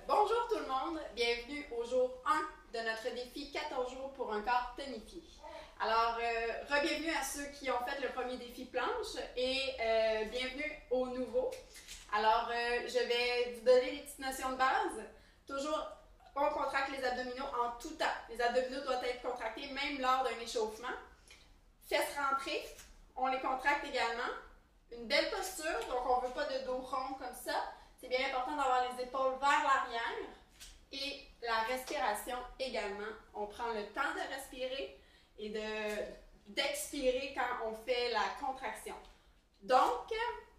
Bonjour tout le monde, bienvenue au jour 1 de notre défi 14 jours pour un corps tonifié. Re-bienvenue à ceux qui ont fait le premier défi planche et bienvenue aux nouveaux. Je vais vous donner des petites notions de base. Toujours, on contracte les abdominaux en tout temps. Les abdominaux doivent être contractés même lors d'un échauffement. Fesses rentrées, on les contracte également. Une belle posture, donc on ne veut pas de dos rond comme ça. C'est bien important d'avoir les épaules vers l'arrière et la respiration également. On prend le temps de respirer et d'expirer quand on fait la contraction. Donc,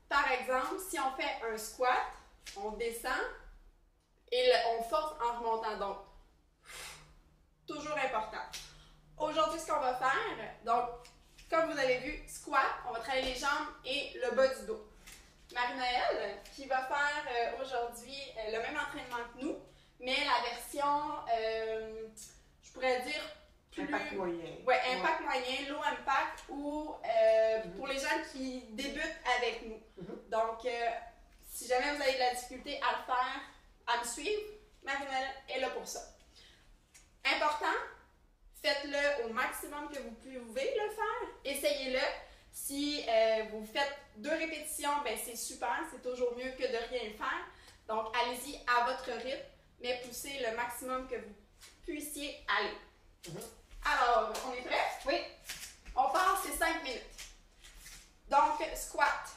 par exemple, si on fait un squat, on descend et on force en remontant. Donc, toujours important. Aujourd'hui, ce qu'on va faire, donc, comme vous avez vu, squat, on va travailler les jambes et le bas du dos. Marie-Noëlle, qui va faire aujourd'hui le même entraînement que nous, mais la version, je pourrais dire, plus... Impact moyen. Ouais, impact moyen, low impact, ou pour les gens qui débutent avec nous. Donc, si jamais vous avez de la difficulté à le faire, à me suivre, Marie-Noëlle est là pour ça. Important, faites-le au maximum que vous pouvez le faire, essayez-le. Si vous faites 2 répétitions, ben c'est super, c'est toujours mieux que de rien faire. Donc, allez-y à votre rythme, mais poussez le maximum que vous puissiez aller. Alors, on est prêt? Oui. On part, c'est 5 minutes. Donc, squat.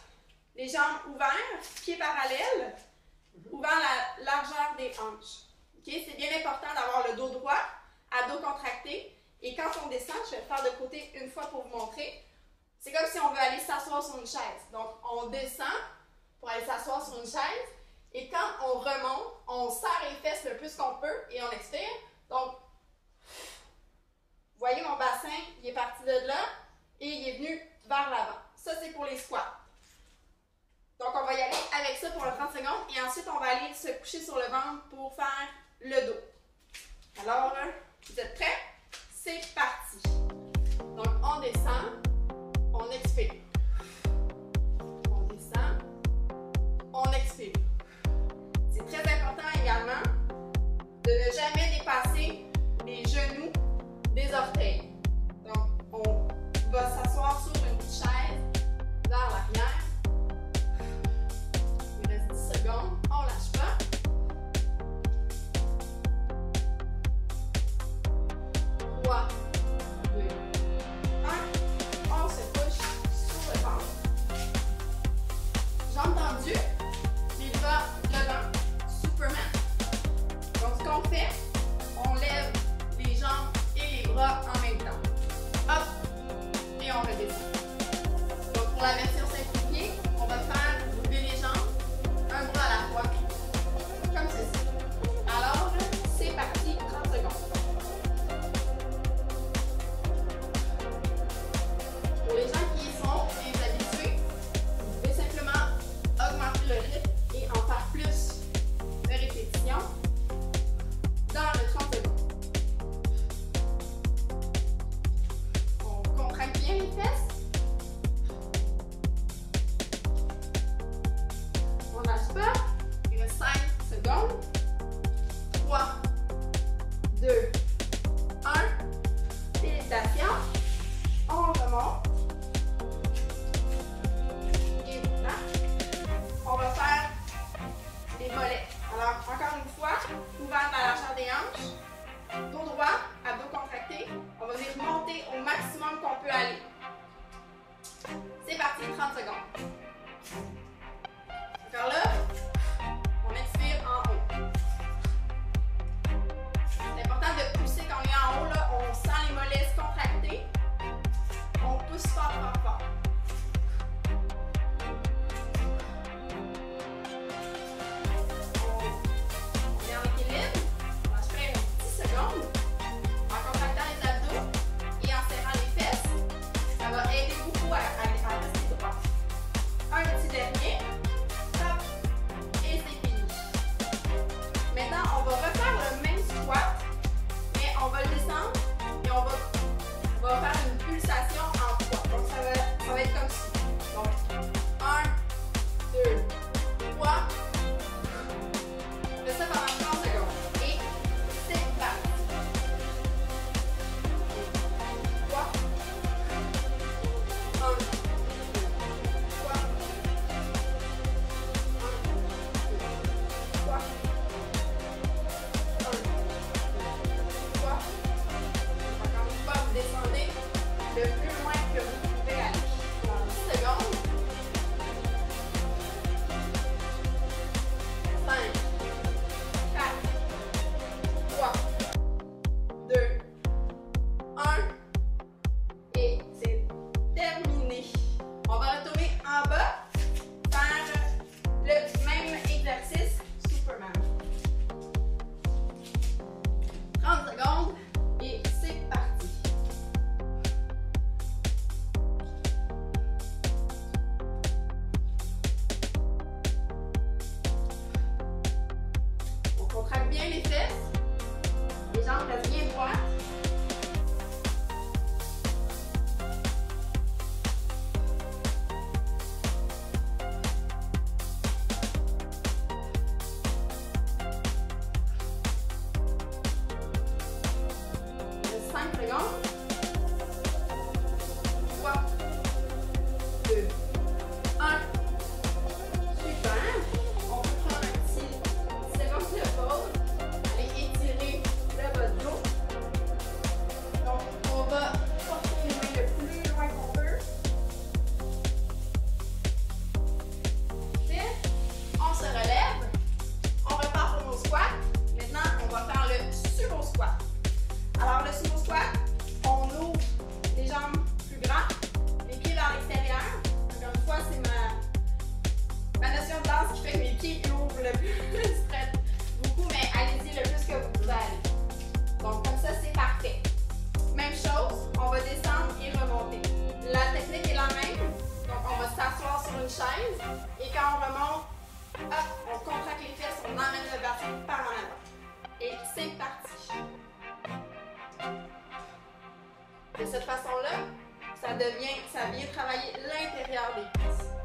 Les jambes ouvertes, pieds parallèles, ouvrant la largeur des hanches. Okay? C'est bien important d'avoir le dos droit, à dos contracté. Et quand on descend, je vais le faire de côté une fois pour vous montrer. C'est comme si on veut aller s'asseoir sur une chaise. Donc, on descend pour aller s'asseoir sur une chaise. Et quand on remonte, on serre les fesses le plus qu'on peut et on expire. Donc, vous voyez mon bassin, il est parti de là et il est venu vers l'avant. Ça, c'est pour les squats. Donc, on va y aller avec ça pour le 30 secondes. Et ensuite, on va aller se coucher sur le ventre pour faire le dos. Alors, vous êtes prêts? C'est parti. Donc, on descend. On expire. On descend. On expire. C'est très important également de ne jamais dépasser les genoux des orteils. Donc, on va s'asseoir sur une petite chaise vers l'arrière. Il reste 10 secondes. On ne lâche pas. 3, 2, 1. jambes restent bien droites. Reste 5 secondes. 3, 2, 1. Super. On peut prendre un petit séquence de pause. Allez étirer le bas de dos. Donc, on va porter les mains le plus loin qu'on peut. Ensuite, on se relève. On repart pour nos squats. Maintenant, on va faire le sumo squat. Alors, le sumo squat, on ouvre les jambes plus grandes, les pieds vers l'extérieur. Encore une fois, c'est ma notion de danse qui fait que mes pieds ouvrent le plus straight beaucoup, mais allez-y le plus que vous pouvez aller. Donc, comme ça, c'est parfait. Même chose, on va descendre et remonter. La technique est la même. Donc, on va s'asseoir sur une chaise et quand on remonte, hop, on contracte les fesses, on emmène le bassin par en avant. Et c'est parti. De cette façon-là, ça vient travailler l'intérieur des cuisses.